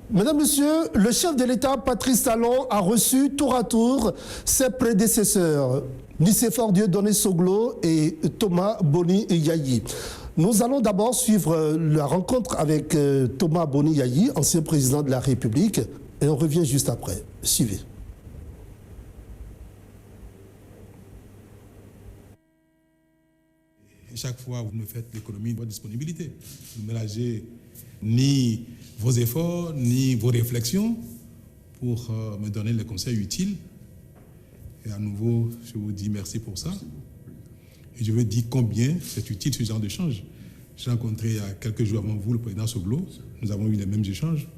Mesdames, Messieurs, le chef de l'État, Patrice Talon, a reçu tour à tour ses prédécesseurs, Nicéphore Dieudonné Soglo et Thomas Boni Yayi. Nous allons d'abord suivre la rencontre avec Thomas Boni Yayi, ancien président de la République, et on revient juste après. Suivez. Chaque fois, vous me faites l'économie de votre disponibilité. Vous ne ménagez ni vos efforts, ni vos réflexions pour me donner les conseils utiles. Et à nouveau, je vous dis merci pour ça. Et je veux dire combien c'est utile ce genre d'échange. J'ai rencontré il y a quelques jours avant vous le président Soglo. Nous avons eu les mêmes échanges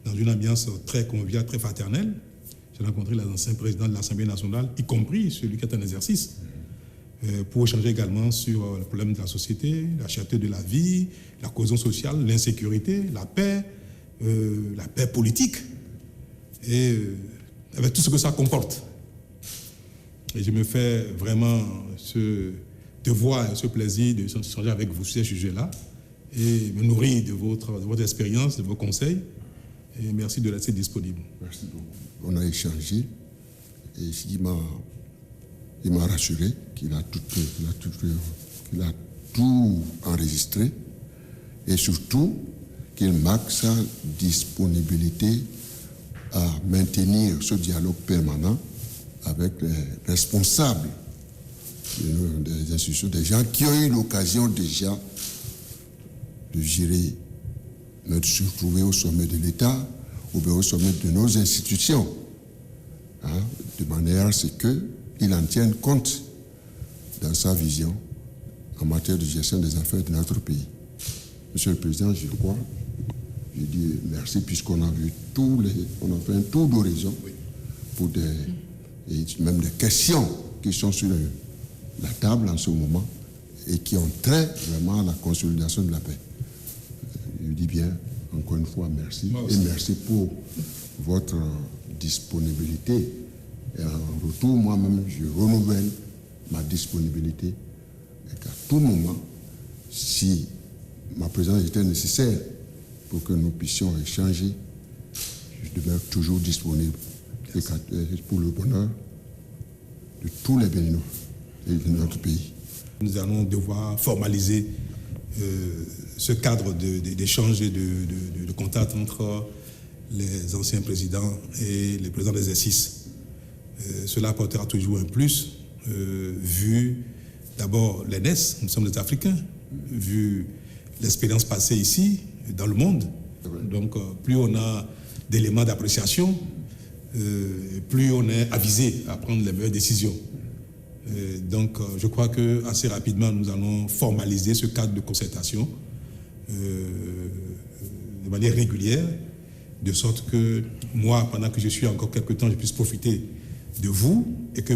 dans une ambiance très conviviale, très fraternelle. J'ai rencontré les anciens présidents de l'Assemblée nationale, y compris celui qui est en exercice, pour échanger également sur le problème de la société, la cherté de la vie, la cohésion sociale, l'insécurité, la paix politique, et avec tout ce que ça comporte. Et je me fais vraiment ce devoir et ce plaisir de changer avec vous sur ces sujets-là et me nourrir de votre expérience, de vos conseils. Et merci de rester disponible. Merci beaucoup. On a échangé et il m'a rassuré qu'il a tout enregistré et surtout qu'il marque sa disponibilité à maintenir ce dialogue permanent avec les responsables des institutions, des gens qui ont eu l'occasion déjà de gérer, de se trouver au sommet de l'État ou bien au sommet de nos institutions, de manière à ce qu'il en tienne compte dans sa vision en matière de gestion des affaires de notre pays. Monsieur le Président, je crois, je dis merci puisqu'on a vu on a fait un tour d'horizon pour même des questions qui sont sur la table en ce moment et qui ont trait vraiment à la consolidation de la paix. Je dis bien, encore une fois, merci. Et merci pour votre disponibilité. Et en retour, moi-même, je renouvelle ma disponibilité et qu'à tout moment, si ma présence était nécessaire pour que nous puissions échanger, je demeure toujours disponible pour le bonheur de tous les Béninois et de notre pays. Nous allons devoir formaliser ce cadre d'échange et de contact entre les anciens présidents et les présidents d'exercice. Cela apportera toujours un plus, vu d'abord l'aînesse, nous sommes des Africains, vu l'expérience passée ici, dans le monde. Donc, plus on a d'éléments d'appréciation, plus on est avisé à prendre les meilleures décisions. Donc, je crois qu'assez rapidement, nous allons formaliser ce cadre de concertation de manière régulière, de sorte que moi, pendant que je suis encore quelque temps, je puisse profiter de vous et que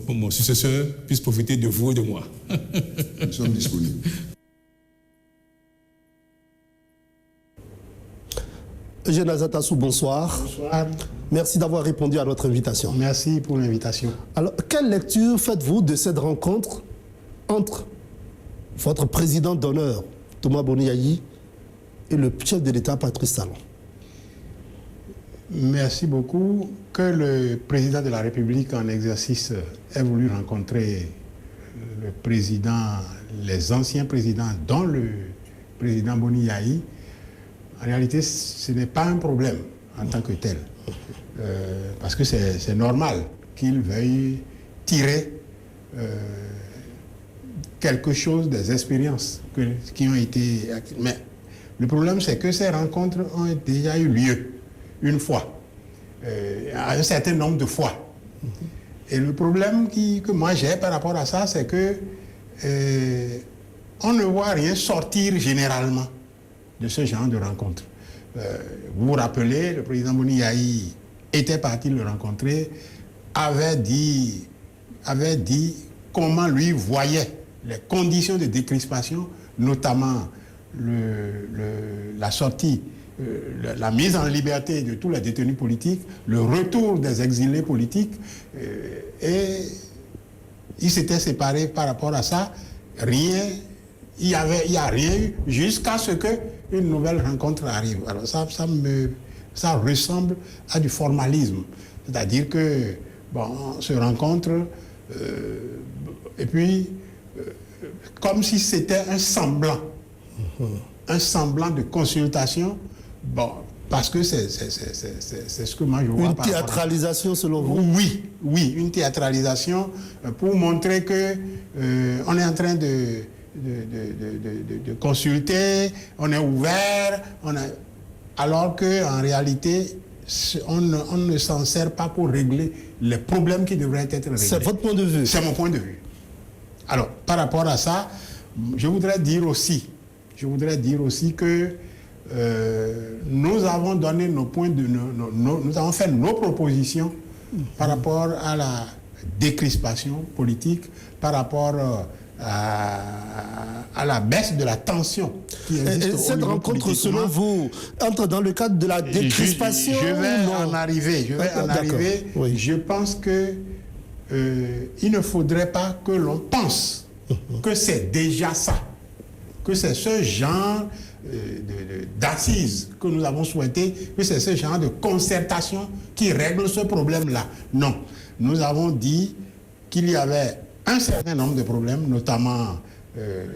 mon successeur puisse profiter de vous et de moi. Nous sommes disponibles. Eugène Azatassou, bonsoir. Bonsoir. Merci d'avoir répondu à notre invitation. Merci pour l'invitation. Alors, quelle lecture faites-vous de cette rencontre entre votre président d'honneur, Thomas Boni Yayi, et le chef de l'État, Patrice Talon? Merci beaucoup. Que le président de la République en exercice ait voulu rencontrer le président, les anciens présidents, dont le président Boni Yayi, en réalité, ce n'est pas un problème en tant que tel. Parce que c'est normal qu'il veuille tirer quelque chose des expériences qui ont été... Mais le problème, c'est que ces rencontres ont déjà eu lieu une fois, à un certain nombre de fois. Et le problème que moi j'ai par rapport à ça, c'est que on ne voit rien sortir généralement de ce genre de rencontre. Vous vous rappelez, le président Boni Yayi était parti le rencontrer, avait dit comment lui voyait les conditions de décrispation, notamment la sortie, la mise en liberté de tous les détenus politiques, le retour des exilés politiques, et il s'était séparé par rapport à ça. Il n'y a rien eu jusqu'à ce que une nouvelle rencontre arrive. Alors ça ressemble à du formalisme. C'est-à-dire que, bon, on se rencontre, et puis, comme si c'était un semblant de consultation, bon, parce que c'est ce que moi je vois. Une théâtralisation selon vous? Oui, une théâtralisation pour montrer que on est en train de consulter, on est ouvert, alors qu'en réalité, on ne s'en sert pas pour régler les problèmes qui devraient être réglés. C'est votre point de vue? C'est mon point de vue. Alors, par rapport à ça, je voudrais dire aussi que nous avons donné nos points nous avons fait nos propositions par rapport à la décrispation politique, par rapport à la baisse de la tension qui existe au cette niveau rencontre, politique. Selon vous, entre dans le cadre de la décrispation? Je vais en arriver. Oui. Je pense que il ne faudrait pas que l'on pense que c'est déjà ça, que c'est ce genre d'assises que nous avons souhaité, que c'est ce genre de concertation qui règle ce problème-là. Non. Nous avons dit qu'il y avait un certain nombre de problèmes, notamment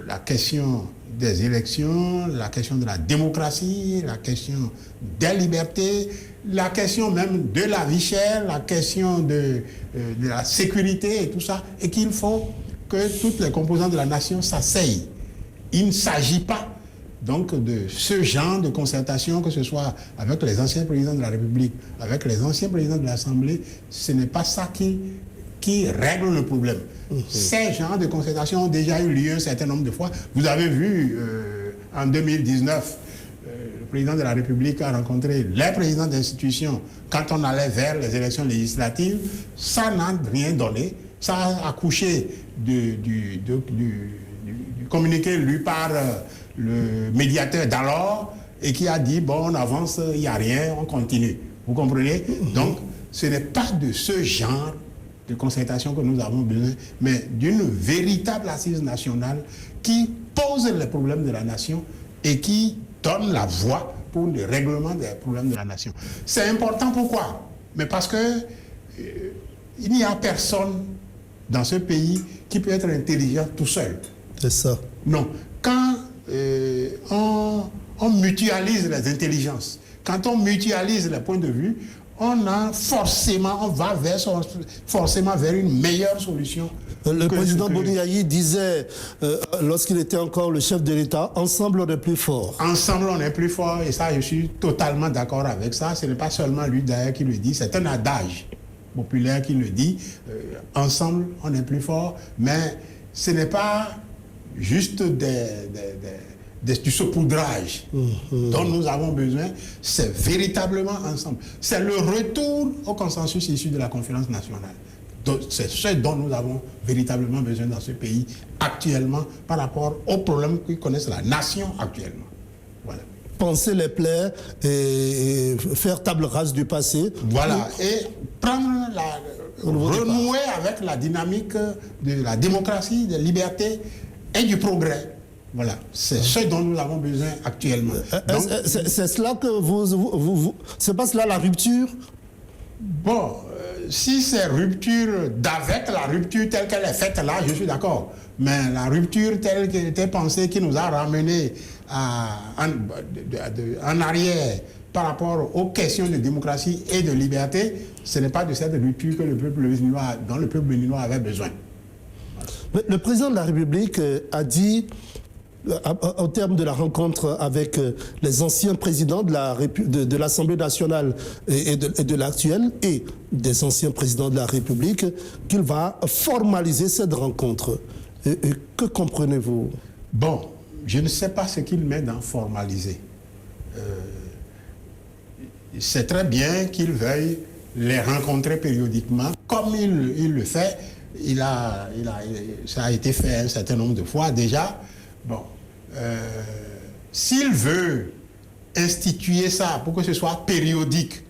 la question des élections, la question de la démocratie, la question des libertés, la question même de la vie chère, la question de la sécurité et tout ça, et qu'il faut que toutes les composantes de la nation s'asseyent. Il ne s'agit pas donc de ce genre de concertation, que ce soit avec les anciens présidents de la République, avec les anciens présidents de l'Assemblée, ce n'est pas ça qui règle le problème. Ces genres de concertations ont déjà eu lieu un certain nombre de fois. Vous avez vu en 2019, le président de la République a rencontré les présidents d'institutions quand on allait vers les élections législatives. Ça n'a rien donné. Ça a accouché du communiqué lu par le médiateur d'alors et qui a dit, bon, on avance, il n'y a rien, on continue. Vous comprenez? Donc, ce n'est pas de ce genre de concertation que nous avons besoin, mais d'une véritable assise nationale qui pose les problèmes de la nation et qui donne la voie pour le règlement des problèmes de la nation. C'est important, pourquoi? Mais parce que il n'y a personne dans ce pays qui peut être intelligent tout seul. C'est ça. Non. Quand on mutualise les intelligences, quand on mutualise les points de vue, on va forcément vers une meilleure solution. Le président Boni Yayi disait, lorsqu'il était encore le chef de l'État, ensemble on est plus fort. Ensemble on est plus fort, et ça je suis totalement d'accord avec ça. Ce n'est pas seulement lui d'ailleurs qui le dit, c'est un adage populaire qui le dit. Ensemble on est plus fort, mais ce n'est pas juste du saupoudrage dont nous avons besoin, c'est véritablement ensemble. C'est le retour au consensus issu de la conférence nationale. C'est ce dont nous avons véritablement besoin dans ce pays actuellement par rapport aux problèmes que connaissent la nation actuellement. Voilà. Penser les plaies et faire table rase du passé. Voilà, et renouer avec la dynamique de la démocratie, des libertés et du progrès. Voilà, c'est ce dont nous avons besoin actuellement. C'est cela que c'est pas cela la rupture? Bon, si c'est rupture d'avec la rupture telle qu'elle est faite là, je suis d'accord. Mais la rupture telle qu'elle était pensée, qui nous a ramenés en arrière par rapport aux questions de démocratie et de liberté, ce n'est pas de cette rupture que dont le peuple béninois avait besoin. Voilà. Le président de la République a dit, au terme de la rencontre avec les anciens présidents de l'Assemblée nationale et de l'actuelle et des anciens présidents de la République, qu'il va formaliser cette rencontre. Que comprenez-vous? Bon, je ne sais pas ce qu'il met dans formaliser. C'est très bien qu'il veuille les rencontrer périodiquement, comme il le fait. Ça a été fait un certain nombre de fois déjà. Bon, s'il veut instituer ça pour que ce soit périodique,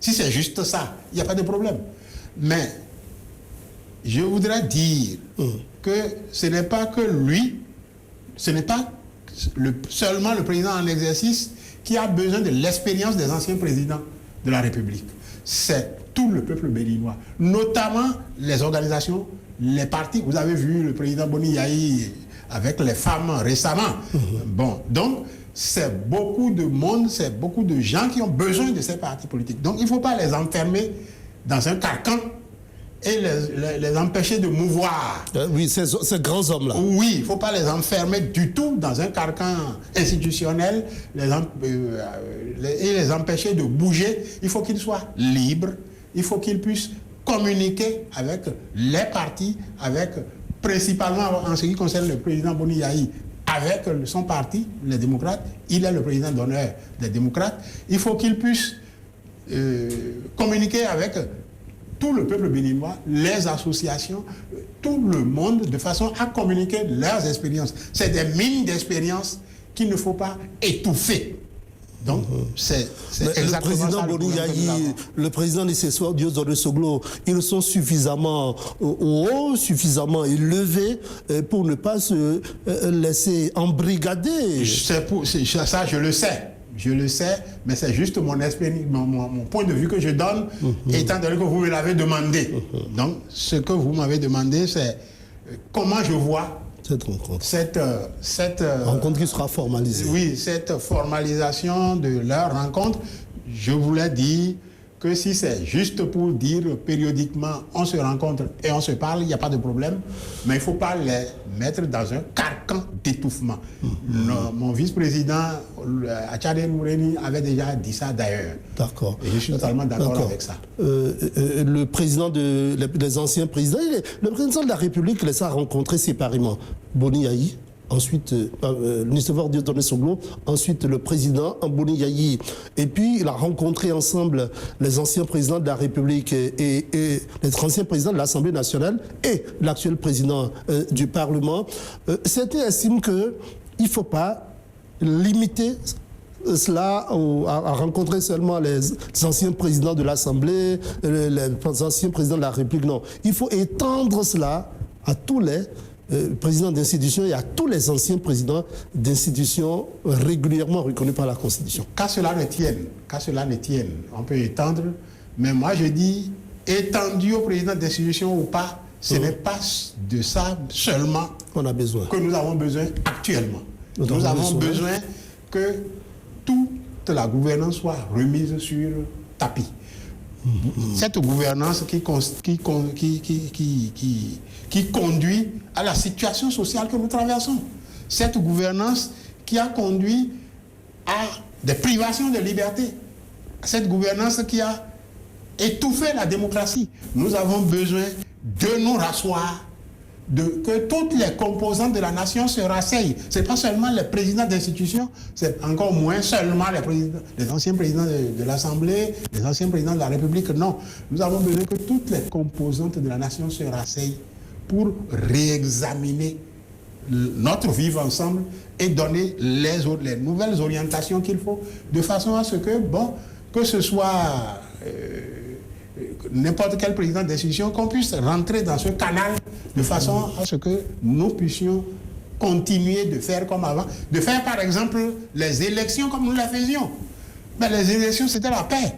si c'est juste ça, il n'y a pas de problème. Mais je voudrais dire que ce n'est pas que lui, ce n'est pas seulement le président en exercice qui a besoin de l'expérience des anciens présidents de la République. C'est tout le peuple béninois, notamment les organisations, les partis. Vous avez vu le président Boni Yayi avec les femmes récemment. Bon, donc c'est beaucoup de monde, c'est beaucoup de gens qui ont besoin de ces partis politiques. Donc il ne faut pas les enfermer dans un carcan et les empêcher de mouvoir. Oui, ces grands hommes-là. Oui, il ne faut pas les enfermer du tout dans un carcan institutionnel et les empêcher de bouger. Il faut qu'ils soient libres, il faut qu'ils puissent communiquer avec les partis, principalement en ce qui concerne le président Boni Yayi, avec son parti, les démocrates. Il est le président d'honneur des démocrates. Il faut qu'il puisse communiquer avec tout le peuple béninois, les associations, tout le monde, de façon à communiquer leurs expériences. C'est des mines d'expérience qu'il ne faut pas étouffer. Donc, c'est exactement le président ça. Boni Yayi, le président Nicéphore Diosdone Soglo, ils sont suffisamment hauts, suffisamment élevés pour ne pas se laisser embrigader. Ça, je le sais. Je le sais, mais c'est juste mon point de vue que je donne, étant donné que vous me l'avez demandé. Donc, ce que vous m'avez demandé, c'est comment je vois cette rencontre. Cette rencontre qui sera formalisée. Oui, cette formalisation de leur rencontre. Je voulais dire que si c'est juste pour dire périodiquement on se rencontre et on se parle, il n'y a pas de problème, mais il ne faut pas les mettre dans un carcan d'étouffement. Mon vice-président, Achade Moureni, avait déjà dit ça d'ailleurs. D'accord. Et je suis totalement d'accord avec ça. Le président les anciens présidents, le président de la République les a rencontrés séparément. Boni Yayi, ensuite Nicéphore Diosdone Soglo, ensuite le président Boni Yayi. Et puis il a rencontré ensemble les anciens présidents de la République et les anciens présidents de l'Assemblée nationale et l'actuel président du Parlement. Certains estiment qu'il ne faut pas limiter cela à rencontrer seulement les anciens présidents de l'Assemblée, les anciens présidents de la République. Non, il faut étendre cela à tous les présidents d'institutions et à tous les anciens présidents d'institutions régulièrement reconnus par la Constitution. Qu'à cela ne tienne, on peut étendre, mais moi je dis, étendu au président d'institution ou pas, ce n'est pas de ça seulement que nous avons besoin actuellement. Nous avons besoin que toute la gouvernance soit remise sur tapis. Cette gouvernance qui conduit à la situation sociale que nous traversons. Cette gouvernance qui a conduit à des privations de liberté. Cette gouvernance qui a étouffé la démocratie. Nous avons besoin de nous rasseoir, que toutes les composantes de la nation se rasseyent. Ce n'est pas seulement les présidents d'institutions, c'est encore moins seulement les anciens présidents de l'Assemblée, les anciens présidents de la République. Non, nous avons besoin que toutes les composantes de la nation se rasseyent pour réexaminer notre vivre ensemble et donner les nouvelles orientations qu'il faut, de façon à ce que, que ce soit n'importe quel président d'institution, qu'on puisse rentrer dans ce canal de façon à ce que nous puissions continuer de faire comme avant, de faire par exemple les élections comme nous les faisions. Mais les élections, c'était la paix.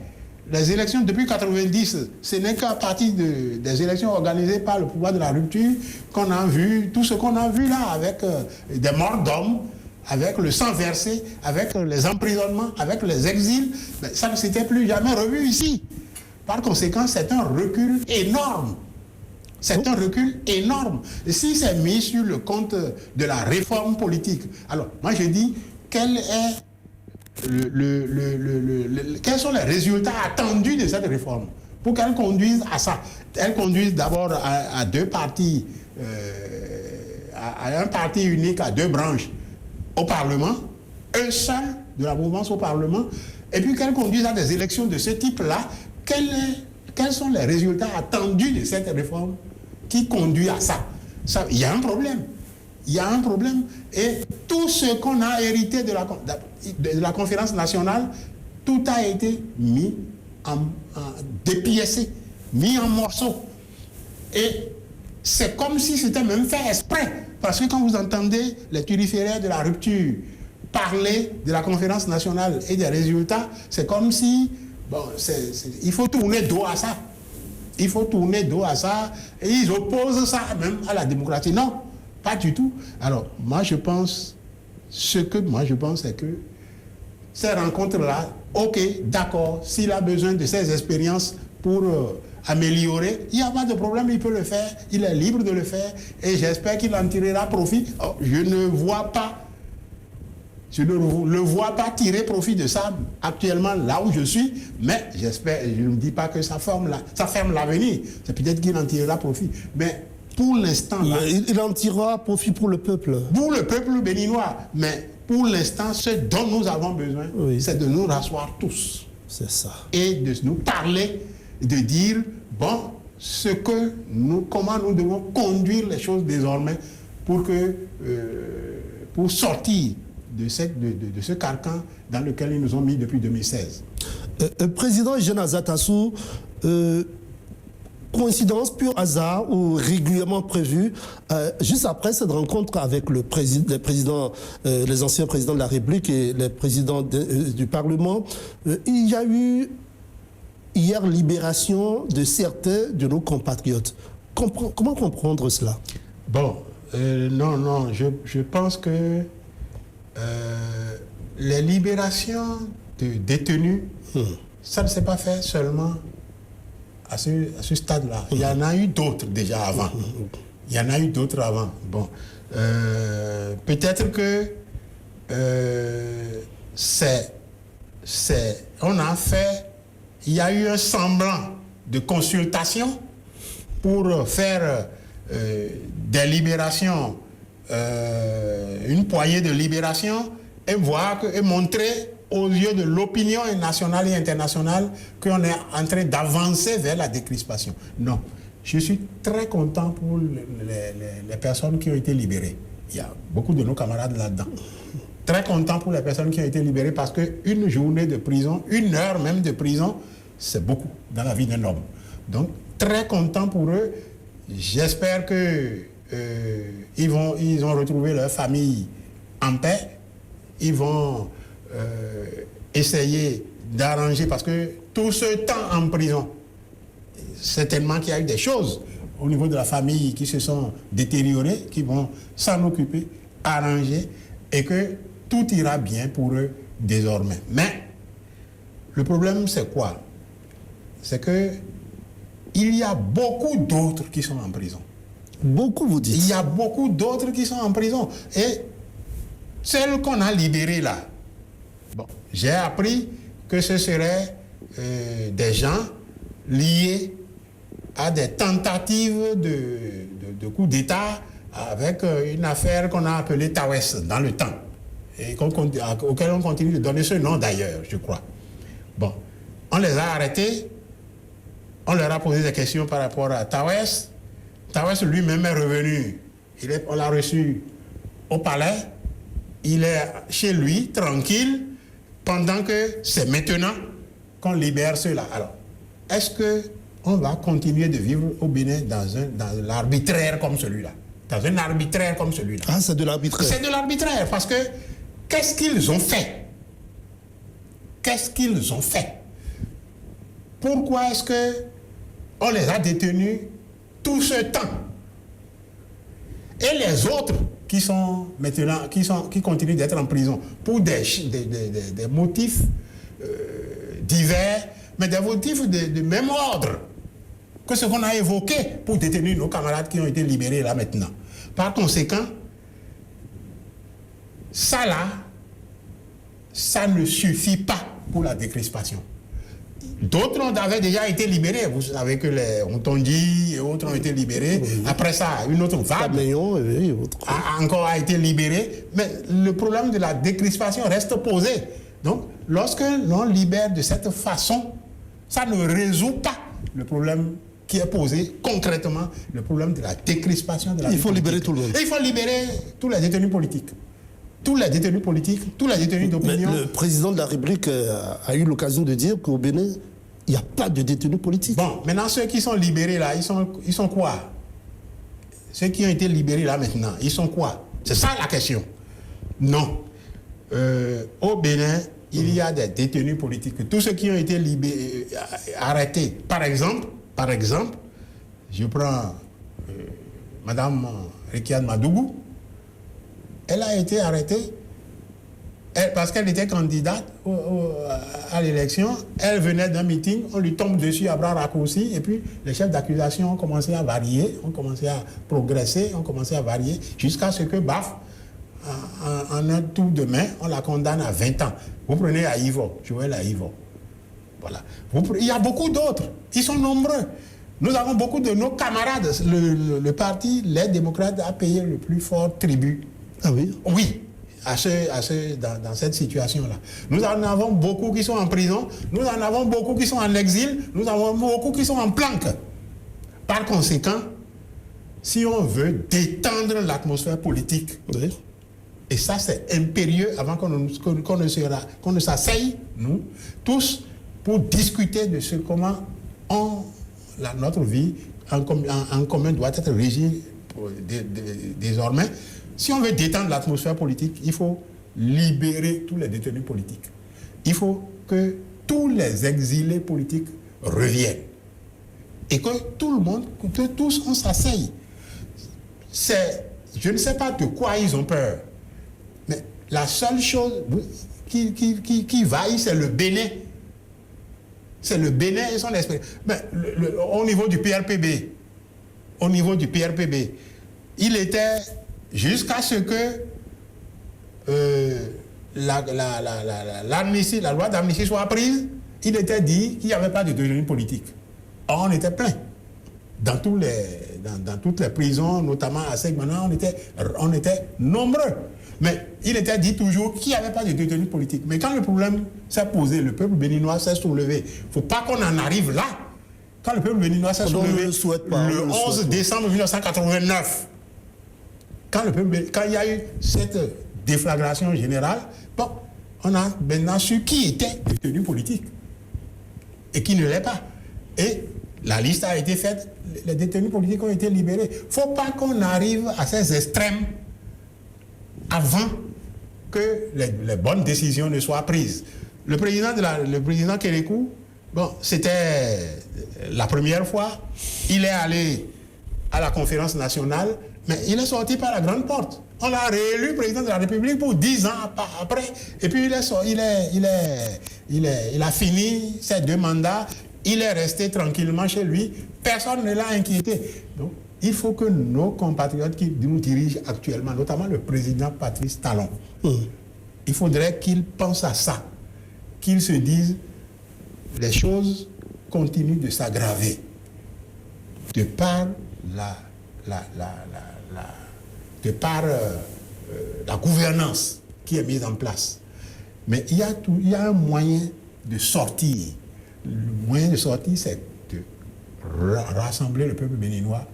Les élections depuis 90, ce n'est qu'à partir des élections organisées par le pouvoir de la rupture qu'on a vu tout ce qu'on a vu là, avec des morts d'hommes, avec le sang versé, avec les emprisonnements, avec les exils. Ça ne s'était plus jamais revu ici. Par conséquent, c'est un recul énorme. C'est un recul énorme. Et si c'est mis sur le compte de la réforme politique, alors moi je dis, quels sont les résultats attendus de cette réforme pour qu'elle conduise à ça? Elle conduise d'abord à deux partis, à un parti unique, à deux branches au Parlement, un seul de la mouvance au Parlement, et puis qu'elle conduise à des élections de ce type-là. Quels sont les résultats attendus de cette réforme qui conduit à ça? Il y a un problème. Il y a un problème. Et tout ce qu'on a hérité de la conférence nationale, tout a été mis dépiécé, mis en morceaux. Et c'est comme si c'était même fait exprès. Parce que quand vous entendez les turiféraires de la rupture parler de la conférence nationale et des résultats, c'est comme si, il faut tourner dos à ça. Il faut tourner dos à ça et ils opposent ça même à la démocratie. Non, pas du tout. Alors, c'est que ces rencontres-là, ok, d'accord, s'il a besoin de ces expériences pour améliorer, il n'y a pas de problème, il peut le faire, il est libre de le faire et j'espère qu'il en tirera profit. Je ne le vois pas tirer profit de ça actuellement là où je suis, mais j'espère, je ne dis pas que ça ferme l'avenir, c'est peut-être qu'il en tirera profit, mais pour l'instant là, il en tirera profit pour le peuple. Pour le peuple béninois, mais pour l'instant, ce dont nous avons besoin, c'est de nous rasseoir tous. C'est ça. Et de nous parler, de dire, comment nous devons conduire les choses désormais pour sortir de ce carcan dans lequel ils nous ont mis depuis 2016. Président Jean Azatassou, coïncidence, pur hasard ou régulièrement prévu, juste après cette rencontre avec les anciens présidents de la République et les présidents du Parlement, il y a eu hier libération de certains de nos compatriotes. Comment comprendre cela? Non, je pense que les libérations de détenus, ça ne s'est pas fait seulement à ce stade-là. Il y en a eu d'autres déjà avant. Peut-être que il y a eu un semblant de consultation pour faire des libérations, une poignée de libérations, et montrer aux yeux de l'opinion nationale et internationale qu'on est en train d'avancer vers la décrispation. Non, je suis très content pour les personnes qui ont été libérées. Il y a beaucoup de nos camarades là-dedans. Très content pour les personnes qui ont été libérées parce qu'une journée de prison, 1 heure même de prison, c'est beaucoup dans la vie d'un homme. Donc, très content pour eux. J'espère qu'ils ont retrouvé leur famille en paix. Ils vont essayer d'arranger parce que tout ce temps en prison, certainement qu'il y a eu des choses au niveau de la famille qui se sont détériorées, qui vont s'en occuper, arranger et que tout ira bien pour eux désormais. Mais le problème, c'est quoi? C'est que il y a beaucoup d'autres qui sont en prison. Beaucoup, vous dites? Il y a beaucoup d'autres qui sont en prison. Et celles qu'on a libérées là, j'ai appris que ce seraient des gens liés à des tentatives de coup d'État avec une affaire qu'on a appelée Tawes dans le temps, et auquel on continue de donner ce nom d'ailleurs, je crois. On les a arrêtés, on leur a posé des questions par rapport à Tawes. Tawes lui-même est revenu, on l'a reçu au palais, il est chez lui, tranquille, pendant que c'est maintenant qu'on libère ceux-là. Alors, est-ce qu'on va continuer de vivre au Bénin dans l'arbitraire comme celui-là? Dans un arbitraire comme celui-là. Ah, c'est de l'arbitraire. C'est de l'arbitraire, parce que qu'est-ce qu'ils ont fait? Qu'est-ce qu'ils ont fait? Pourquoi est-ce qu'on les a détenus tout ce temps? Et les autres qui sont maintenant, qui continuent d'être en prison pour des motifs divers, mais des motifs de même ordre que ce qu'on a évoqué pour détenir nos camarades qui ont été libérés là maintenant. Par conséquent, ça là, ça ne suffit pas pour la décrispation. D'autres avaient déjà été libérés. Vous savez que les Ontondi et autres ont été libérés. Après ça, une autre vague encore a été libérée. Mais le problème de la décrispation reste posé. Donc, lorsque l'on libère de cette façon, ça ne résout pas le problème qui est posé concrètement, le problème de la décrispation de la vie politique. Il faut libérer tout le monde. Et il faut libérer tous les détenus politiques. Tous les détenus politiques, tous les détenus d'opinion. Mais le président de la République a eu l'occasion de dire qu'au Bénin, il n'y a pas de détenus politiques. Bon, maintenant ceux qui sont libérés là, ils sont quoi? ceux qui ont été libérés là maintenant, ils sont quoi? C'est ça la question. Non. Au Bénin, il y a des détenus politiques. Tous ceux qui ont été arrêtés, par exemple, je prends Madame Rekiane Madougou, elle a été arrêtée parce qu'elle était candidate à l'élection. Elle venait d'un meeting, on lui tombe dessus à bras raccourcis, et puis les chefs d'accusation ont commencé à varier, ont commencé à progresser, ont commencé à varier, jusqu'à ce que, baf, en un tour de main, on la condamne à 20 ans. Vous prenez à Yvon, Joël à Yvon. Voilà. Il y a beaucoup d'autres, ils sont nombreux. Nous avons beaucoup de nos camarades. Le parti, les démocrates, a payé le plus fort tribut. Ah oui? Oui, dans cette situation-là. Nous en avons beaucoup qui sont en prison, nous en avons beaucoup qui sont en exil, nous en avons beaucoup qui sont en planque. Par conséquent, si on veut détendre l'atmosphère politique, oui, et ça c'est impérieux avant qu'on ne s'asseye, nous, tous, pour discuter de comment notre vie en commun doit être régie désormais. Si on veut détendre l'atmosphère politique, il faut libérer tous les détenus politiques. Il faut que tous les exilés politiques reviennent. Et que tout le monde, que tous on s'asseye. Je ne sais pas de quoi ils ont peur. Mais la seule chose qui vaille, c'est le Bénin. C'est le Bénin et son esprit. Mais au niveau du PRPB, il était, jusqu'à ce que la loi d'amnistie soit prise, il était dit qu'il n'y avait pas de détenus politiques. Or, on était plein. Dans toutes les prisons, notamment à Segmana, on était nombreux. Mais il était dit toujours qu'il n'y avait pas de détenus politiques. Mais quand le problème s'est posé, le peuple béninois s'est soulevé. Il ne faut pas qu'on en arrive là. Quand le peuple béninois s'est soulevé le 11 décembre 1989, quand il y a eu cette déflagration générale, bon, on a maintenant su qui était détenu politique et qui ne l'est pas. Et la liste a été faite, les détenus politiques ont été libérés. Il ne faut pas qu'on arrive à ces extrêmes avant que les bonnes décisions ne soient prises. Le président Kérékou, bon, c'était la première fois, il est allé à la conférence nationale, mais il est sorti par la grande porte. On l'a réélu président de la République pour 10 ans après, et puis il a fini ses 2 mandats, il est resté tranquillement chez lui, personne ne l'a inquiété. Donc, il faut que nos compatriotes qui nous dirigent actuellement, notamment le président Patrice Talon, il faudrait qu'ils pensent à ça, qu'ils se disent les choses continuent de s'aggraver de par la gouvernance qui est mise en place. Mais il y a un moyen de sortir. Le moyen de sortir, c'est de rassembler le peuple béninois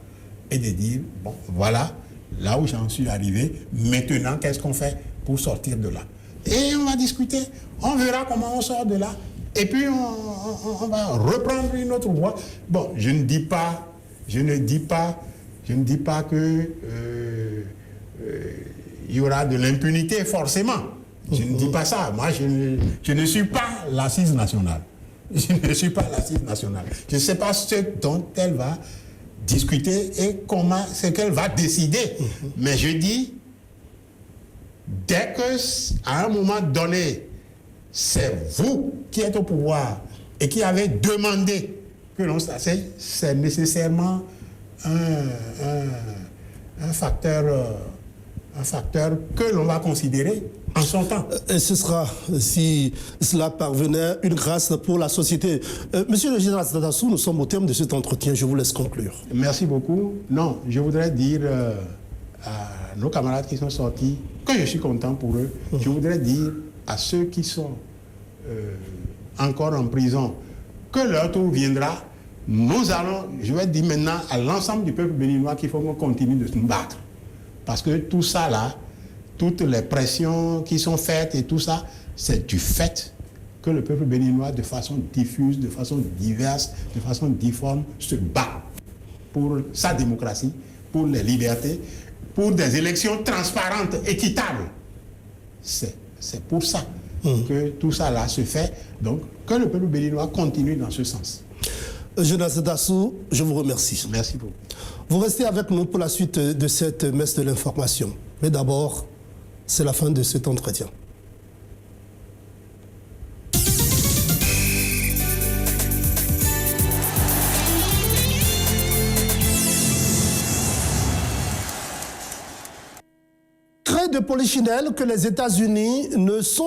et de dire, bon, voilà, là où j'en suis arrivé, maintenant, qu'est-ce qu'on fait pour sortir de là? Et on va discuter, on verra comment on sort de là, et puis on va reprendre une autre voie. Bon, je ne dis pas que il y aura de l'impunité, forcément. Je ne dis pas ça. Moi, je ne suis pas l'assise nationale. Je ne suis pas l'assise nationale. Je ne sais pas ce dont elle va discuter et ce qu'elle va décider. Mais je dis, dès qu'à un moment donné, c'est vous qui êtes au pouvoir et qui avez demandé que l'on s'asseye, c'est nécessairement un facteur que l'on va considérer en son temps. Et ce sera, si cela parvenait, une grâce pour la société. Monsieur le général Tadassou, nous sommes au terme de cet entretien. Je vous laisse conclure. Merci beaucoup. Non, je voudrais dire à nos camarades qui sont sortis que je suis content pour eux. Je voudrais dire à ceux qui sont encore en prison que leur tour viendra. Nous allons, je vais dire maintenant à l'ensemble du peuple béninois qu'il faut qu'on continue de nous battre. Parce que tout ça là, toutes les pressions qui sont faites et tout ça, c'est du fait que le peuple béninois, de façon diffuse, de façon diverse, de façon difforme, se bat pour sa démocratie, pour les libertés, pour des élections transparentes, équitables. C'est pour ça que tout ça là se fait. Donc, que le peuple béninois continue dans ce sens. Jonas Dassou, je vous remercie. Merci beaucoup. Vous restez avec nous pour la suite de cette messe de l'information. Mais d'abord, c'est la fin de cet entretien. Trait de Polichinelle que les États-Unis ne sont